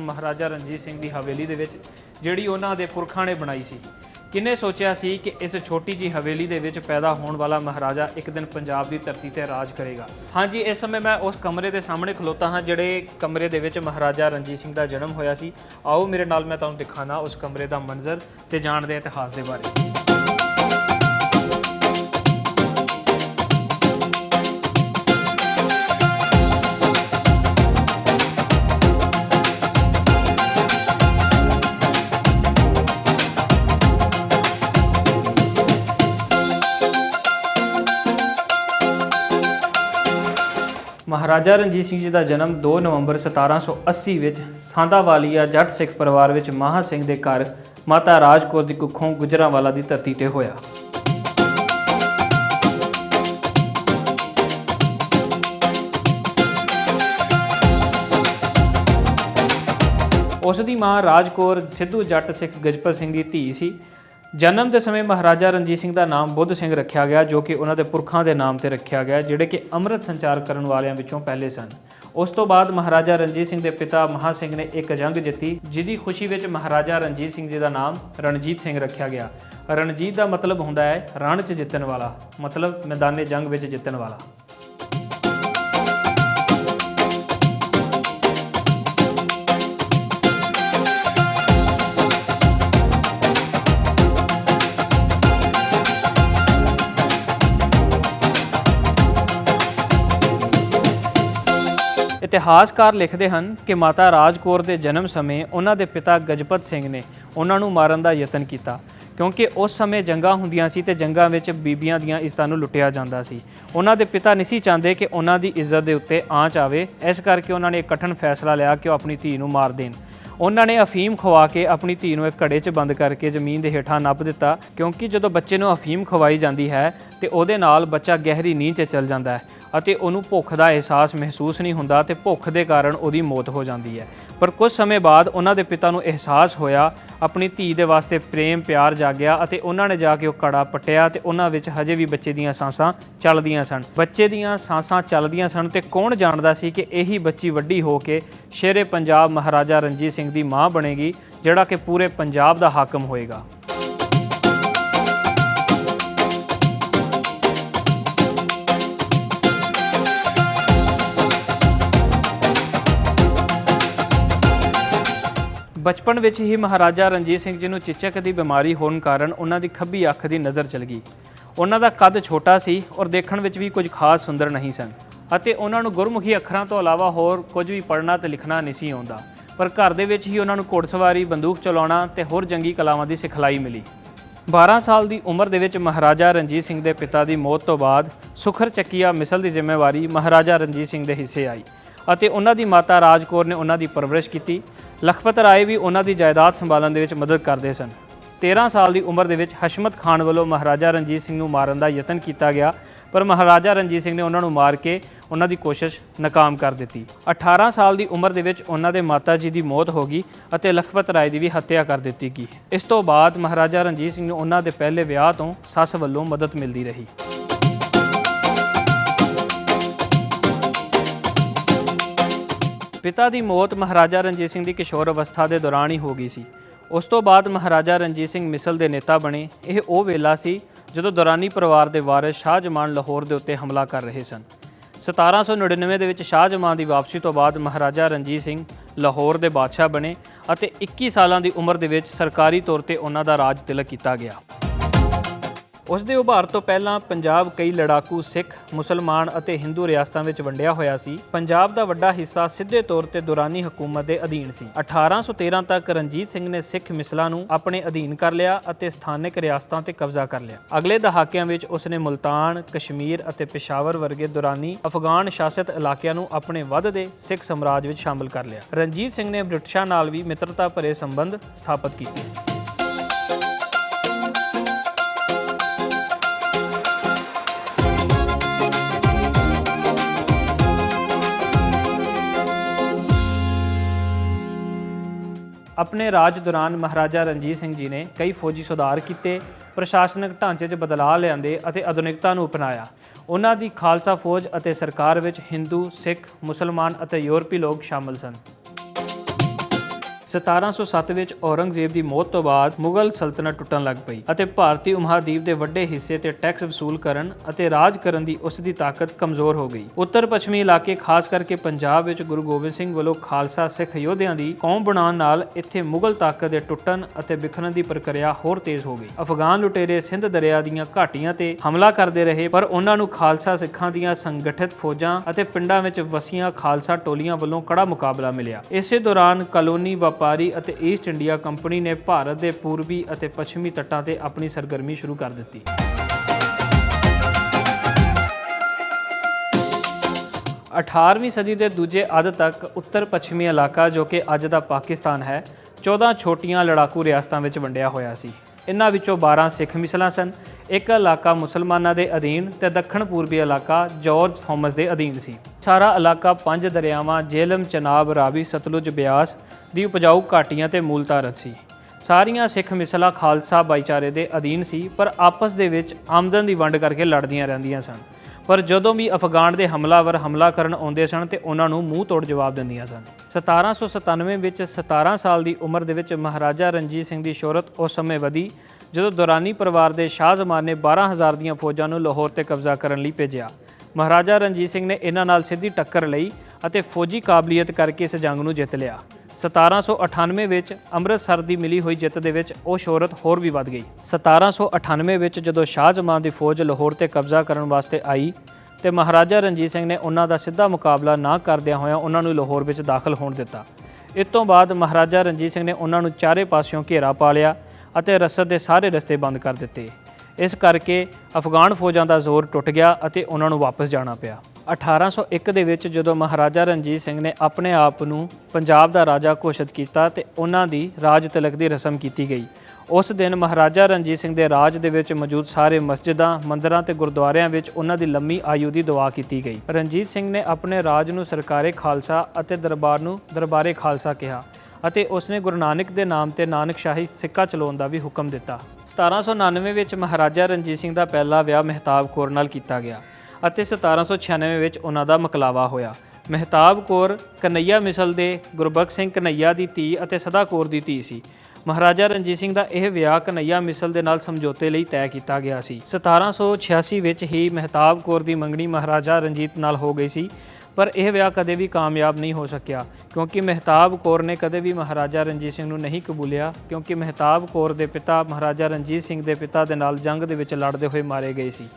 महाराजा रणजीत सिंह की हवेली दे विच जिहड़ी उन्हां दे पुरखां ने बनाई सी। किन्ने सोचिया सी कि इस छोटी जी हवेली दे विच पैदा होने वाला महाराजा एक दिन पंजाब की धरती ते राज करेगा। हाँ जी, इस समय मैं उस कमरे के सामने खलोता हाँ जिहड़े कमरे दे विच महाराजा रणजीत सिंह का जन्म होया सी। आओ मेरे नाल मैं तुहानूं दिखाना उस कमरे का मंजर ते जानदे इतिहास के बारे। महाराजा रणजीत सिंह जी का जन्म 2 नवंबर 1780 विच सांधावालिया जट सिख परिवार विच माहा सिंह के घर माता राज कौर की कुखों गुजरांवाला की धरती ते होया। उसकी मां राज कौर सिद्धू जट सिख गजपत सिंह की धी सी। जन्म के समय महाराजा रणजीत सिंह का नाम बुद्ध सिंह रखा गया, जो कि उन्होंने पुरखों के नाम से रखा गया, जिहड़े कि अमृत संचार करने वालों विचों पहले सन। उस तो बाद महाराजा रणजीत सिंह के पिता महा सिंह ने एक जंग जित्ती, जिसकी खुशी में महाराजा रणजीत सिंह जी का नाम रणजीत सिंह रखा गया। रणजीत का मतलब होंदा है रण च जितन वाला, मतलब मैदाने जंग में जितन वाला। इतिहासकार लिखते हैं कि माता राज कौर के जन्म समय उन्होंने पिता गजपत सिंह ने उन्होंने मारन का यतन किया, क्योंकि उस समय जंगां हुंदियां सी ते जंगां विच बीबियां दीयां इज़्ज़तां नूं लुटिया जांदा सी। उन्हां दे पिता नहीं सी चाहते कि उन्हां दी इज़्ज़त दे उत्ते आंच आवे, इस करके उन्होंने एक कठिन फैसला लिया कि वह अपनी धी नूं मार देन। उन्होंने अफीम खवा के अपनी धी नूं एक घड़े च बंद करके जमीन के हेठां नप दिता, क्योंकि जो बच्चे नूं अफीम खवाई जाती है तो उहदे नाल बच्चा गहरी नींद च चल जाता है ਅਤੇ ਉਹਨੂੰ ਭੁੱਖ ਦਾ ਅਹਿਸਾਸ ਮਹਿਸੂਸ ਨਹੀਂ ਹੁੰਦਾ ਤੇ ਭੁੱਖ ਦੇ ਕਾਰਨ ਉਹਦੀ ਮੌਤ ਹੋ ਜਾਂਦੀ ਹੈ। ਪਰ ਕੁਝ ਸਮੇਂ ਬਾਅਦ ਉਹਨਾਂ ਦੇ ਪਿਤਾ ਨੂੰ ਅਹਿਸਾਸ ਹੋਇਆ, ਆਪਣੀ ਧੀ ਦੇ ਵਾਸਤੇ ਪ੍ਰੇਮ ਪਿਆਰ ਜਾਗਿਆ ਅਤੇ ਉਹਨਾਂ ਨੇ ਜਾ ਕੇ ਉਹ ਕੜਾ ਪਟਿਆ ਤੇ ਉਹਨਾਂ ਵਿੱਚ ਹਜੇ ਵੀ ਬੱਚੇ ਦੀਆਂ ਸਾਂਸਾਂ ਚੱਲਦੀਆਂ ਸਨ। ਬੱਚੇ ਦੀਆਂ ਸਾਂਸਾਂ ਚੱਲਦੀਆਂ ਸਨ ਤੇ ਕੌਣ ਜਾਣਦਾ ਸੀ ਕਿ ਇਹੀ ਬੱਚੀ ਵੱਡੀ ਹੋ ਕੇ ਸ਼ੇਰੇ ਪੰਜਾਬ ਮਹਾਰਾਜਾ ਰਣਜੀਤ ਸਿੰਘ ਦੀ ਮਾਂ ਬਣੇਗੀ, ਜਿਹੜਾ ਕਿ ਪੂਰੇ ਪੰਜਾਬ ਦਾ ਹਾਕਮ ਹੋਏਗਾ। बचपन ਵਿੱਚ ही महाराजा रणजीत सिंह जी ਨੂੰ ਚਿਚਕ ਦੀ ਬਿਮਾਰੀ ਹੋਣ ਕਾਰਨ ਉਹਨਾਂ ਦੀ ਖੱਬੀ ਅੱਖ ਦੀ ਨਜ਼ਰ ਚਲ ਗਈ। ਉਹਨਾਂ ਦਾ ਕੱਦ ਛੋਟਾ ਸੀ ਔਰ ਦੇਖਣ ਵਿੱਚ ਵੀ ਕੁਝ ਖਾਸ ਸੁੰਦਰ ਨਹੀਂ ਸਨ ਅਤੇ ਉਹਨਾਂ ਨੂੰ ਗੁਰਮੁਖੀ ਅੱਖਰਾਂ ਤੋਂ ਇਲਾਵਾ ਹੋਰ ਕੁਝ ਵੀ ਪੜ੍ਹਨਾ ਤੇ ਲਿਖਣਾ ਨਹੀਂ ਸੀ ਆਉਂਦਾ। ਪਰ ਘਰ ਦੇ ਵਿੱਚ ਹੀ ਉਹਨਾਂ ਨੂੰ ਘੋੜਸਵਾਰੀ, ਬੰਦੂਕ ਚਲਾਉਣਾ ਤੇ ਹੋਰ ਜੰਗੀ ਕਲਾਵਾਂ ਦੀ ਸਿਖਲਾਈ ਮਿਲੀ। 12 ਸਾਲ ਦੀ ਉਮਰ ਦੇ ਵਿੱਚ ਮਹਾਰਾਜਾ ਰਣਜੀਤ ਸਿੰਘ ਦੇ ਪਿਤਾ ਦੀ ਮੌਤ ਤੋਂ ਬਾਅਦ ਸੁਖਰ ਚੱਕੀਆ ਮਿਸਲ ਦੀ ਜ਼ਿੰਮੇਵਾਰੀ ਮਹਾਰਾਜਾ ਰਣਜੀਤ ਸਿੰਘ ਦੇ ਹਿੱਸੇ ਆਈ ਅਤੇ ਉਹਨਾਂ ਦੀ ਮਾਤਾ ਰਾਜ ਕੌਰ ਨੇ ਉਹਨਾਂ ਦੀ ਪਰਵਰਿਸ਼ ਕੀਤੀ। ਲਖਪਤ ਰਾਏ ਵੀ ਉਹਨਾਂ ਦੀ ਜਾਇਦਾਦ ਸੰਭਾਲਣ ਦੇ ਵਿੱਚ ਮਦਦ ਕਰਦੇ ਸਨ। 13 ਸਾਲ ਦੀ ਉਮਰ ਦੇ ਵਿੱਚ ਹਸ਼ਮਤ ਖਾਨ ਵੱਲੋਂ ਮਹਾਰਾਜਾ ਰਣਜੀਤ ਸਿੰਘ ਨੂੰ ਮਾਰਨ ਦਾ ਯਤਨ ਕੀਤਾ ਗਿਆ, ਪਰ ਮਹਾਰਾਜਾ ਰਣਜੀਤ ਸਿੰਘ ਨੇ ਉਹਨਾਂ ਨੂੰ ਮਾਰ ਕੇ ਉਹਨਾਂ ਦੀ ਕੋਸ਼ਿਸ਼ ਨਾਕਾਮ ਕਰ ਦਿੱਤੀ। 18 ਸਾਲ ਦੀ ਉਮਰ ਦੇ ਵਿੱਚ ਉਹਨਾਂ ਦੇ ਮਾਤਾ ਜੀ ਦੀ ਮੌਤ ਹੋ ਗਈ ਅਤੇ ਲਖਪਤ ਰਾਏ ਦੀ ਵੀ ਹੱਤਿਆ ਕਰ ਦਿੱਤੀ ਗਈ। ਇਸ ਤੋਂ ਬਾਅਦ ਮਹਾਰਾਜਾ ਰਣਜੀਤ ਸਿੰਘ ਨੂੰ ਉਹਨਾਂ ਦੇ ਪਹਿਲੇ ਵਿਆਹ ਤੋਂ ਸੱਸ ਵੱਲੋਂ ਮਦਦ ਮਿਲਦੀ ਰਹੀ। ਪਿਤਾ ਦੀ ਮੌਤ ਮਹਾਰਾਜਾ ਰਣਜੀਤ ਸਿੰਘ ਦੀ ਕਿਸ਼ੋਰ ਅਵਸਥਾ ਦੇ ਦੌਰਾਨ ਹੀ ਹੋ ਗਈ ਸੀ। ਉਸ ਤੋਂ ਬਾਅਦ ਮਹਾਰਾਜਾ ਰਣਜੀਤ ਸਿੰਘ ਮਿਸਲ ਦੇ ਨੇਤਾ ਬਣੇ। ਇਹ ਉਹ ਵੇਲਾ ਸੀ ਜਦੋਂ ਦੁਰਾਨੀ ਪਰਿਵਾਰ ਦੇ ਵਾਰਿਸ ਸ਼ਾਹ ਜਮਾਨ ਲਾਹੌਰ ਦੇ ਉੱਤੇ ਹਮਲਾ ਕਰ ਰਹੇ ਸਨ। 1799 ਦੇ ਵਿੱਚ ਸ਼ਾਹ ਜਮਾਨ ਦੀ ਵਾਪਸੀ ਤੋਂ ਬਾਅਦ ਮਹਾਰਾਜਾ ਰਣਜੀਤ ਸਿੰਘ ਲਾਹੌਰ ਦੇ ਬਾਦਸ਼ਾਹ ਬਣੇ ਅਤੇ 21 ਸਾਲਾਂ ਦੀ ਉਮਰ ਦੇ ਵਿੱਚ ਸਰਕਾਰੀ ਤੌਰ ਤੇ ਉਹਨਾਂ ਦਾ ਰਾਜ ਤਿਲਕ ਕੀਤਾ ਗਿਆ। ਉਸ ਦੇ ਉਭਾਰ ਤੋਂ ਪਹਿਲਾਂ ਪੰਜਾਬ ਕਈ ਲੜਾਕੂ ਸਿੱਖ, ਮੁਸਲਮਾਨ ਅਤੇ ਹਿੰਦੂ ਰਿਆਸਤਾਂ ਵਿੱਚ ਵੰਡਿਆ ਹੋਇਆ ਸੀ। ਪੰਜਾਬ ਦਾ ਵੱਡਾ ਹਿੱਸਾ ਸਿੱਧੇ ਤੌਰ ਤੇ ਦੁਰਾਨੀ ਹਕੂਮਤ ਦੇ ਅਧੀਨ ਸੀ। 1813 ਤੱਕ ਰਣਜੀਤ ਸਿੰਘ ਨੇ ਸਿੱਖ ਮਿਸਲਾਂ ਨੂੰ ਆਪਣੇ ਅਧੀਨ ਕਰ ਲਿਆ ਅਤੇ ਸਥਾਨਕ ਰਿਆਸਤਾਂ ਤੇ ਕਬਜ਼ਾ ਕਰ ਲਿਆ। ਅਗਲੇ ਦਹਾਕਿਆਂ ਵਿੱਚ ਉਸਨੇ ਮੁਲਤਾਨ, ਕਸ਼ਮੀਰ ਅਤੇ ਪਿਸ਼ਾਵਰ ਵਰਗੇ ਦੁਰਾਨੀ ਅਫਗਾਨ ਸ਼ਾਸਿਤ ਇਲਾਕਿਆਂ ਨੂੰ ਆਪਣੇ ਵੱਧਦੇ ਸਿੱਖ ਸਮਰਾਜ ਵਿੱਚ ਸ਼ਾਮਲ ਕਰ ਲਿਆ। ਰਣਜੀਤ ਸਿੰਘ ਨੇ ਬ੍ਰਿਟਿਸ਼ਾਂ ਨਾਲ ਵੀ ਮਿੱਤਰਤਾ ਭਰੇ ਸੰਬੰਧ ਸਥਾਪਿਤ ਕੀਤੇ। ਆਪਣੇ ਰਾਜ ਦੌਰਾਨ ਮਹਾਰਾਜਾ ਰਣਜੀਤ ਸਿੰਘ ਜੀ ਨੇ ਕਈ ਫੌਜੀ ਸੁਧਾਰ ਕੀਤੇ, ਪ੍ਰਸ਼ਾਸਨਿਕ ਢਾਂਚੇ 'ਚ ਬਦਲਾਅ ਲਿਆਂਦੇ ਅਤੇ ਆਧੁਨਿਕਤਾ ਨੂੰ ਅਪਣਾਇਆ। ਉਹਨਾਂ ਦੀ ਖਾਲਸਾ ਫੌਜ ਅਤੇ ਸਰਕਾਰ ਵਿੱਚ ਹਿੰਦੂ, ਸਿੱਖ, ਮੁਸਲਮਾਨ ਅਤੇ ਯੂਰਪੀ ਲੋਕ ਸ਼ਾਮਲ ਸਨ। 1707 ਵਿੱਚ ਔਰੰਗਜ਼ੇਬ ਦੀ ਮੌਤ ਤੋਂ ਬਾਅਦ ਮੁਗਲ ਸਲਤਨਤ ਟੁੱਟਣ ਲੱਗ ਪਈ ਅਤੇ ਭਾਰਤੀ ਉਪਮਹਾਦੀਪ ਦੇ ਵੱਡੇ ਹਿੱਸੇ ਤੇ ਟੈਕਸ ਵਸੂਲ ਕਰਨ ਅਤੇ ਰਾਜ ਕਰਨ ਦੀ ਉਸ ਦੀ ਤਾਕਤ ਕਮਜ਼ੋਰ ਹੋ ਗਈ। ਉੱਤਰ ਪੱਛਮੀ ਇਲਾਕੇ ਖਾਸ ਕਰਕੇ ਪੰਜਾਬ ਵਿੱਚ ਗੁਰੂ ਗੋਬਿੰਦ ਸਿੰਘ ਵੱਲੋਂ ਖਾਲਸਾ ਸਿੱਖ ਯੋਧਿਆਂ ਦੀ ਕੌਮ ਬਣਾਉਣ ਨਾਲ ਇੱਥੇ ਮੁਗਲ ਤਾਕਤ ਦੇ ਟੁੱਟਣ ਅਤੇ ਬਿਖਰਨ ਦੀ ਪ੍ਰਕਿਰਿਆ ਹੋਰ ਤੇਜ਼ ਹੋ ਗਈ। ਅਫਗਾਨ ਲੁਟੇਰੇ ਸਿੰਧ ਦਰਿਆ ਦੀਆਂ ਘਾਟੀਆਂ ਤੇ ਹਮਲਾ ਕਰਦੇ ਰਹੇ, ਪਰ ਉਹਨਾਂ ਨੂੰ ਖਾਲਸਾ ਸਿੱਖਾਂ ਦੀਆਂ ਸੰਗਠਿਤ ਫੌਜਾਂ ਅਤੇ ਪਿੰਡਾਂ ਵਿੱਚ ਵਸੀਆਂ ਖਾਲਸਾ ਟੋਲੀਆਂ ਵੱਲੋਂ ਕੜਾ ਮੁਕਾਬਲਾ ਮਿਲਿਆ। ਇਸੇ ਦੌਰਾਨ ਕਾਲੋਨੀ ਵਪਾਰੀ ਅਤੇ ਈਸਟ ਇੰਡੀਆ ਕੰਪਨੀ ਨੇ ਭਾਰਤ ਦੇ ਪੂਰਬੀ ਅਤੇ ਪੱਛਮੀ ਤੱਟਾਂ ਤੇ ਆਪਣੀ ਸਰਗਰਮੀ ਸ਼ੁਰੂ ਕਰ ਦਿੱਤੀ। 18ਵੀਂ ਸਦੀ ਦੇ ਦੂਜੇ ਅੱਧ ਤੱਕ ਉੱਤਰ ਪੱਛਮੀ ਇਲਾਕਾ, ਜੋ ਕਿ ਅੱਜ ਦਾ ਪਾਕਿਸਤਾਨ ਹੈ, 14 ਛੋਟੀਆਂ ਲੜਾਕੂ ਰਿਆਸਤਾਂ ਵਿੱਚ ਵੰਡਿਆ ਹੋਇਆ ਸੀ। ਇਨ੍ਹਾਂ ਵਿੱਚੋਂ 12 ਸਿੱਖ ਮਿਸਲਾਂ ਸਨ, ਇੱਕ ਇਲਾਕਾ ਮੁਸਲਮਾਨਾਂ ਦੇ ਅਧੀਨ ਤੇ ਦੱਖਣ ਪੂਰਬੀ ਇਲਾਕਾ ਜਾਰਜ ਥਾਮਸ ਦੇ ਅਧੀਨ ਸੀ। ਸਾਰਾ ਇਲਾਕਾ 5 ਦਰਿਆਵਾਂ ਜੇਹਲਮ, ਚਨਾਬ, ਰਾਵੀ, ਸਤਲੁਜ, ਬਿਆਸ ਦੀ ਉਪਜਾਊ ਘਾਟੀਆਂ ਤੇ ਮੂਲ ਧਾਰਤ ਸੀ। ਸਾਰੀਆਂ ਸਿੱਖ ਮਿਸਲਾਂ ਖਾਲਸਾ ਭਾਈਚਾਰੇ ਦੇ ਅਧੀਨ ਸੀ, ਪਰ ਆਪਸ ਦੇ ਵਿੱਚ ਆਮਦਨ ਦੀ ਵੰਡ ਕਰਕੇ ਲੜਦੀਆਂ ਰਹਿੰਦੀਆਂ ਸਨ। ਪਰ ਜਦੋਂ ਵੀ ਅਫਗਾਨ ਦੇ ਹਮਲਾਵਰ ਹਮਲਾ ਕਰਨ ਆਉਂਦੇ ਸਨ ਤੇ ਉਹਨਾਂ ਨੂੰ ਮੂੰਹ ਤੋੜ ਜਵਾਬ ਦਿੰਦੀਆਂ ਸਨ। 1797 ਵਿੱਚ 17 ਸਾਲ ਦੀ ਉਮਰ ਦੇ ਵਿੱਚ ਮਹਾਰਾਜਾ ਰਣਜੀਤ ਸਿੰਘ ਦੀ ਸ਼ੋਹਰਤ ਉਸ ਸਮੇਂ ਵਧੀ ਜਦੋਂ ਦੁਰਾਨੀ ਪਰਿਵਾਰ ਦੇ ਸ਼ਾਹ ਜ਼ਮਾਨ ਨੇ 12,000 ਦੀਆਂ ਫੌਜਾਂ ਨੂੰ ਲਾਹੌਰ ਤੇ ਕਬਜ਼ਾ ਕਰਨ ਲਈ ਭੇਜਿਆ। ਮਹਾਰਾਜਾ ਰਣਜੀਤ ਸਿੰਘ ਨੇ ਇਹਨਾਂ ਨਾਲ ਸਿੱਧੀ ਟੱਕਰ ਲਈ ਅਤੇ ਫੌਜੀ ਕਾਬਲੀਅਤ ਕਰਕੇ ਇਸ ਜੰਗ ਨੂੰ ਜਿੱਤ ਲਿਆ। 1798 ਵਿੱਚ ਅੰਮ੍ਰਿਤਸਰ ਦੀ ਮਿਲੀ ਹੋਈ ਜਿੱਤ ਦੇ ਵਿੱਚ ਉਹ ਸ਼ੋਹਰਤ ਹੋਰ ਵੀ ਵੱਧ ਗਈ। 1798 ਵਿੱਚ ਜਦੋਂ ਸ਼ਾਹ ਜ਼ਮਾਨ ਦੀ ਫੌਜ ਲਾਹੌਰ ਤੇ ਕਬਜ਼ਾ ਕਰਨ ਵਾਸਤੇ ਆਈ ਤੇ ਮਹਾਰਾਜਾ ਰਣਜੀਤ ਸਿੰਘ ਨੇ ਉਹਨਾਂ ਦਾ ਸਿੱਧਾ ਮੁਕਾਬਲਾ ਨਾ ਕਰਦਿਆਂ ਹੋਇਆਂ ਉਹਨਾਂ ਨੂੰ ਲਾਹੌਰ ਵਿੱਚ ਦਾਖਲ ਹੋਣ ਦਿੱਤਾ। ਇਸ ਤੋਂ ਬਾਅਦ ਮਹਾਰਾਜਾ ਰਣਜੀਤ ਸਿੰਘ ਨੇ ਉਹਨਾਂ ਨੂੰ ਚਾਰੇ ਪਾਸਿਓਂ ਘੇਰਾ ਪਾ ਲਿਆ ਅਤੇ ਰਸਦ ਦੇ ਸਾਰੇ ਰਸਤੇ ਬੰਦ ਕਰ ਦਿੱਤੇ। ਇਸ ਕਰਕੇ ਅਫਗਾਨ ਫੌਜਾਂ ਦਾ ਜ਼ੋਰ ਟੁੱਟ ਗਿਆ ਅਤੇ ਉਹਨਾਂ ਨੂੰ ਵਾਪਸ ਜਾਣਾ ਪਿਆ। 1801 ਦੇ ਵਿੱਚ ਜਦੋਂ ਮਹਾਰਾਜਾ ਰਣਜੀਤ ਸਿੰਘ ਨੇ ਆਪਣੇ ਆਪ ਨੂੰ ਪੰਜਾਬ ਦਾ ਰਾਜਾ ਘੋਸ਼ਿਤ ਕੀਤਾ ਤੇ ਉਹਨਾਂ ਦੀ ਰਾਜ ਤਿਲਕ ਦੀ ਰਸਮ ਕੀਤੀ ਗਈ। ਉਸ ਦਿਨ ਮਹਾਰਾਜਾ ਰਣਜੀਤ ਸਿੰਘ ਦੇ ਰਾਜ ਦੇ ਵਿੱਚ ਮੌਜੂਦ ਸਾਰੇ ਮਸਜਿਦਾਂ, ਮੰਦਰਾਂ ਤੇ ਗੁਰਦੁਆਰਿਆਂ ਵਿੱਚ ਉਹਨਾਂ ਦੀ ਲੰਮੀ ਆਯੂ ਦੀ ਦੁਆ ਕੀਤੀ ਗਈ। ਰਣਜੀਤ ਸਿੰਘ ਨੇ ਆਪਣੇ ਰਾਜ ਨੂੰ ਸਰਕਾਰੇ ਖਾਲਸਾ ਅਤੇ ਦਰਬਾਰ ਨੂੰ ਦਰਬਾਰੇ ਖਾਲਸਾ ਕਿਹਾ ਅਤੇ ਉਸਨੇ ਗੁਰੂ ਨਾਨਕ ਦੇ ਨਾਮ ਤੇ ਨਾਨਕਸ਼ਾਹੀ ਸਿੱਕਾ ਚਲਾਉਣ ਦਾ ਵੀ ਹੁਕਮ ਦਿੱਤਾ। 1799 ਵਿੱਚ ਮਹਾਰਾਜਾ ਰਣਜੀਤ ਸਿੰਘ ਦਾ ਪਹਿਲਾ ਵਿਆਹ ਮਹਿਤਾਬ ਕੌਰ ਨਾਲ ਕੀਤਾ ਗਿਆ ਅਤੇ 1796 ਵਿੱਚ ਉਹਨਾਂ ਦਾ ਮਕਲਾਵਾ ਹੋਇਆ। ਮਹਿਤਾਬ ਕੌਰ ਕਨਈਆ ਮਿਸਲ ਦੇ ਗੁਰਬਖਸ਼ ਸਿੰਘ ਕਨਈਆ ਦੀ ਧੀ ਅਤੇ ਸਦਾ ਕੌਰ ਦੀ ਧੀ ਸੀ। ਮਹਾਰਾਜਾ ਰਣਜੀਤ ਸਿੰਘ ਦਾ ਇਹ ਵਿਆਹ ਕਨਈਆ ਮਿਸਲ ਦੇ ਨਾਲ ਸਮਝੌਤੇ ਲਈ ਤੈਅ ਕੀਤਾ ਗਿਆ ਸੀ। 1786 ਵਿੱਚ ਹੀ ਮਹਿਤਾਬ ਕੌਰ ਦੀ ਮੰਗਣੀ ਮਹਾਰਾਜਾ ਰਣਜੀਤ ਨਾਲ ਹੋ ਗਈ ਸੀ, ਪਰ ਇਹ ਵਿਆਹ ਕਦੇ ਵੀ ਕਾਮਯਾਬ ਨਹੀਂ ਹੋ ਸਕਿਆ ਕਿਉਂਕਿ ਮਹਿਤਾਬ ਕੌਰ ਨੇ ਕਦੇ ਵੀ ਮਹਾਰਾਜਾ ਰਣਜੀਤ ਸਿੰਘ ਨੂੰ ਨਹੀਂ ਕਬੂਲਿਆ, ਕਿਉਂਕਿ ਮਹਿਤਾਬ ਕੌਰ ਦੇ ਪਿਤਾ ਮਹਾਰਾਜਾ ਰਣਜੀਤ ਸਿੰਘ ਦੇ ਪਿਤਾ ਦੇ ਨਾਲ ਜੰਗ ਦੇ ਵਿੱਚ ਲੜਦੇ ਹੋਏ ਮਾਰੇ ਗਏ ਸੀ।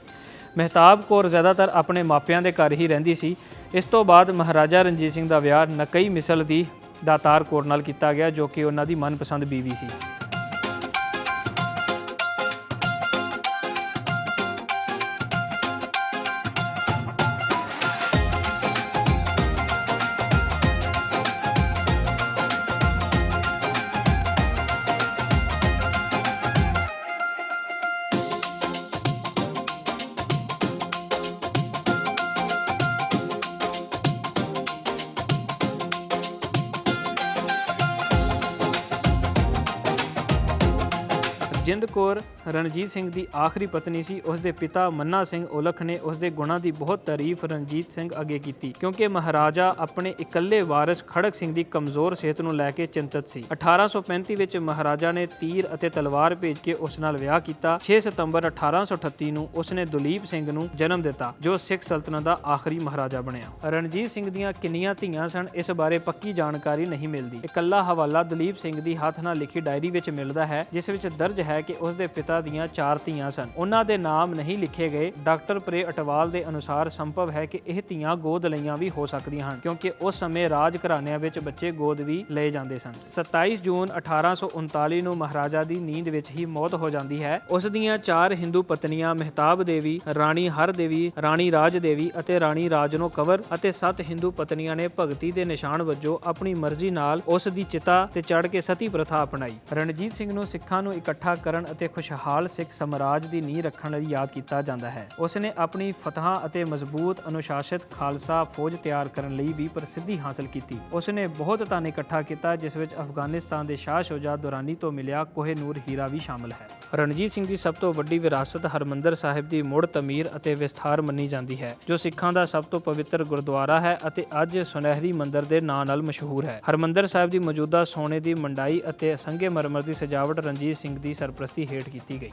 ਮਹਿਤਾਬ ਕੌਰ ਜ਼ਿਆਦਾਤਰ ਆਪਣੇ ਮਾਪਿਆਂ ਦੇ ਘਰ ਹੀ ਰਹਿੰਦੀ ਸੀ। ਇਸ ਤੋਂ ਬਾਅਦ ਮਹਾਰਾਜਾ ਰਣਜੀਤ ਸਿੰਘ ਦਾ ਵਿਆਹ ਨਕਈ ਮਿਸਲ ਦੀ ਦਾਤਾਰ ਕੌਰ ਨਾਲ ਕੀਤਾ ਗਿਆ, ਜੋ ਕਿ ਉਹਨਾਂ ਦੀ ਮਨਪਸੰਦ ਬੀਵੀ ਸੀ। ਜਿੰਦ ਕੌਰ ਰਣਜੀਤ ਸਿੰਘ ਦੀ ਆਖਰੀ ਪਤਨੀ ਸੀ। ਉਸ ਦੇ ਪਿਤਾ ਮੰਨਾ ਸਿੰਘ ਔਲਖ ਨੇ ਉਸ ਦੇ ਗੁਣਾਂ ਦੀ ਬਹੁਤ ਤਾਰੀਫ ਰਣਜੀਤ ਸਿੰਘ ਅੱਗੇ ਕੀਤੀ ਕਿਉਂਕਿ ਮਹਾਰਾਜਾ ਆਪਣੇ ਇਕੱਲੇ ਵਾਰਿਸ ਖੜਕ ਸਿੰਘ ਦੀ ਕਮਜ਼ੋਰ ਸਿਹਤ ਨੂੰ ਲੈ ਕੇ ਚਿੰਤਤ ਸੀ। 1835 ਵਿੱਚ ਮਹਾਰਾਜਾ ਨੇ ਤੀਰ ਅਤੇ ਤਲਵਾਰ ਭੇਜ ਕੇ ਉਸ ਨਾਲ ਵਿਆਹ ਕੀਤਾ। 6 ਸਤੰਬਰ 1838 ਨੂੰ ਉਸ ਨੇ ਦਲੀਪ ਸਿੰਘ ਨੂੰ ਜਨਮ ਦਿੱਤਾ, ਜੋ ਸਿੱਖ ਸਲਤਨਤ ਦਾ ਆਖਰੀ ਮਹਾਰਾਜਾ ਬਣਿਆ। ਰਣਜੀਤ ਸਿੰਘ ਦੀਆਂ ਕਿੰਨੀਆਂ ਧੀਆਂ ਸਨ, ਇਸ ਬਾਰੇ ਪੱਕੀ ਜਾਣਕਾਰੀ ਨਹੀਂ ਮਿਲਦੀ। ਇਕੱਲਾ ਹਵਾਲਾ ਦਲੀਪ ਸਿੰਘ ਦੀ ਹੱਥ ਨਾਲ ਲਿਖੀ ਡਾਇਰੀ ਵਿੱਚ ਮਿਲਦਾ ਹੈ, ਜਿਸ ਵਿੱਚ ਦਰਜ ਹੈ ਕਿ ਉਸ ਦੇ ਪਿਤਾ ਦੀਆਂ 4 ਧੀਆਂ ਸਨ। ਉਹਨਾਂ ਦੇ ਨਾਮ ਨਹੀਂ ਲਿਖੇ ਗਏ। ਡਾਕਟਰ ਪ੍ਰੇ ਅਟਵਾਲ ਦੇ ਅਨੁਸਾਰ ਸੰਭਵ ਹੈ ਕਿ ਇਹ ਧੀਆਂ ਗੋਦ ਲਈਆਂ ਵੀ ਹੋ ਸਕਦੀਆਂ ਹਨ, ਕਿਉਂਕਿ ਉਸ ਸਮੇਂ ਰਾਜ ਘਰਾਣਿਆਂ ਵਿੱਚ ਬੱਚੇ ਗੋਦ ਵੀ ਲਏ ਜਾਂਦੇ ਸਨ। 27 ਜੂਨ 1839 ਨੂੰ ਮਹਾਰਾਜਾ ਦੀ ਨੀਂਦ ਵਿੱਚ ਹੀ ਮੌਤ ਹੋ ਜਾਂਦੀ ਹੈ। ਉਸ ਦੀਆਂ 4 ਹਿੰਦੂ ਪਤਨੀਆਂ ਮਹਿਤਾਬ ਦੇਵੀ, ਰਾਣੀ ਹਰ ਦੇਵੀ, ਰਾਣੀ ਰਾਜ ਦੇਵੀ ਅਤੇ ਰਾਣੀ ਰਾਜਨੋ ਕੰਵਰ ਅਤੇ 7 ਹਿੰਦੂ ਪਤਨੀਆਂ ਨੇ ਭਗਤੀ ਦੇ ਨਿਸ਼ਾਨ ਵਜੋਂ ਆਪਣੀ ਮਰਜ਼ੀ ਨਾਲ ਉਸ ਦੀ ਚਿਤਾ ਤੇ ਚੜ੍ਹ ਕੇ ਸਤੀ ਪ੍ਰਥਾ ਅਪਣਾਈ। ਰਣਜੀਤ ਸਿੰਘ ਨੂੰ ਸਿੱਖਾਂ ਨੂੰ ਇਕੱਠਾ ਕਰਨ ਅਤੇ ਖੁਸ਼ਹਾਲ ਸਿੱਖ ਸਾਮਰਾਜ ਦੀ ਨੀਂਹ ਰੱਖਣ ਲਈ ਯਾਦ ਕੀਤਾ ਜਾਂਦਾ ਹੈ। ਉਸ ਨੇ ਆਪਣੀ ਫਤਹਾਂ ਅਤੇ ਮਜ਼ਬੂਤ ਅਨੁਸ਼ਾਸਿਤ ਖਾਲਸਾ ਫੌਜ ਤਿਆਰ ਕਰਨ ਲਈ ਵੀ ਪ੍ਰਸਿੱਧੀ ਹਾਸਲ ਕੀਤੀ। ਉਸ ਨੇ ਬਹੁਤ ਧਨ ਇਕੱਠਾ ਕੀਤਾ, ਜਿਸ ਵਿੱਚ ਅਫਗਾਨਿਸਤਾਨ ਦੇ ਸ਼ਾਹ ਸ਼ੁਜਾ ਦੁਰਾਨੀ ਤੋਂ ਮਿਲਿਆ ਕੋਹ-ਏ-ਨੂਰ ਹੀਰਾ ਵੀ ਸ਼ਾਮਲ ਹੈ। ਰਣਜੀਤ ਸਿੰਘ ਦੀ ਸਭ ਤੋਂ ਵੱਡੀ ਵਿਰਾਸਤ ਹਰਮੰਦਰ ਸਾਹਿਬ ਦੀ ਮੁੜ ਤਮੀਰ ਅਤੇ ਵਿਸਥਾਰ ਮੰਨੀ ਜਾਂਦੀ ਹੈ, ਜੋ ਸਿੱਖਾਂ ਦਾ ਸਭ ਤੋਂ ਪਵਿੱਤਰ ਗੁਰਦੁਆਰਾ ਹੈ ਅਤੇ ਅੱਜ ਸੁਨਹਿਰੀ ਮੰਦਰ ਦੇ ਨਾਂ ਨਾਲ ਮਸ਼ਹੂਰ ਹੈ। ਹਰਮੰਦਰ ਸਾਹਿਬ ਦੀ ਮੌਜੂਦਾ ਸੋਨੇ ਦੀ ਮੰਡਾਈ ਅਤੇ ਸੰਘੇ ਮਰਮਰ ਦੀ ਸਜਾਵਟ ਰਣਜੀਤ ਸਿੰਘ ਦੀ ਸਰਪ੍ਰਸਤੀ ਹੇਠ ਕੀਤੀ ਗਈ।